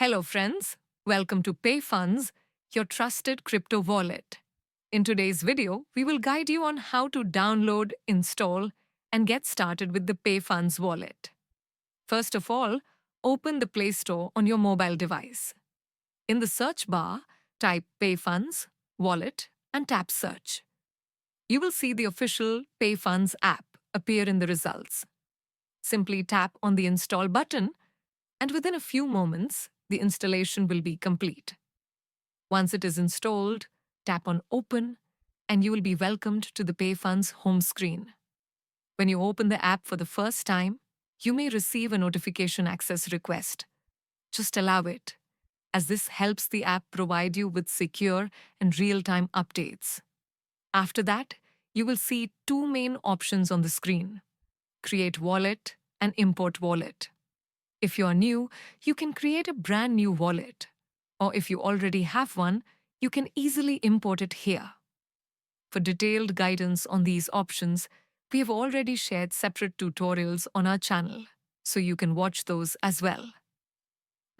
Hello, friends. Welcome to PayFunds, your trusted crypto wallet. In today's video, we will guide you on how to download, install, and get started with the PayFunds wallet. First of all, open the Play Store on your mobile device. In the search bar, type PayFunds, wallet, and tap search. You will see the official PayFunds app appear in the results. Simply tap on the install button, and within a few moments, the installation will be complete. Once it is installed, tap on Open, and you will be welcomed to the PayFunds home screen. When you open the app for the first time, you may receive a notification access request. Just allow it, as this helps the app provide you with secure and real-time updates. After that, you will see two main options on the screen: Create Wallet and Import Wallet. If you are new, you can create a brand new wallet. Or if you already have one, you can easily import it here. For detailed guidance on these options, we have already shared separate tutorials on our channel, so you can watch those as well.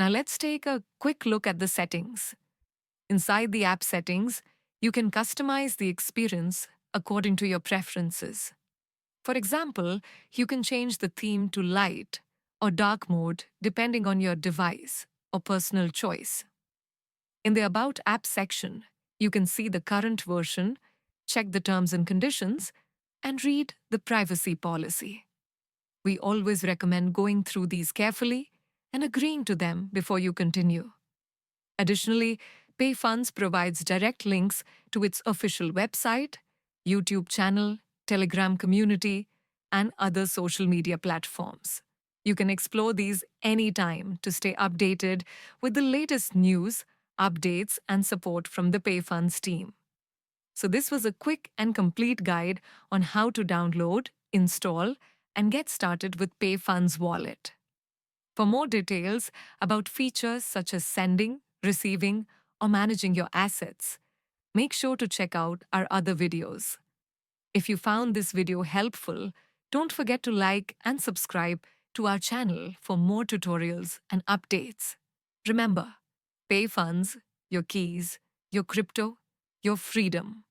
Now let's take a quick look at the settings. Inside the app settings, you can customize the experience according to your preferences. For example, you can change the theme to light or dark mode depending on your device or personal choice. In the About App section, you can see the current version, check the terms and conditions, and read the privacy policy. We always recommend going through these carefully and agreeing to them before you continue. Additionally, PayFunds provides direct links to its official website, YouTube channel, Telegram community, and other social media platforms. You can explore these anytime to stay updated with the latest news, updates, and support from the PayFunds team. So this was a quick and complete guide on how to download, install, and get started with PayFunds wallet. For more details about features such as sending, receiving, or managing your assets, make sure to check out our other videos. If you found this video helpful, don't forget to like and subscribe to our channel for more tutorials and updates. Remember, PayFunds, your keys, your crypto, your freedom.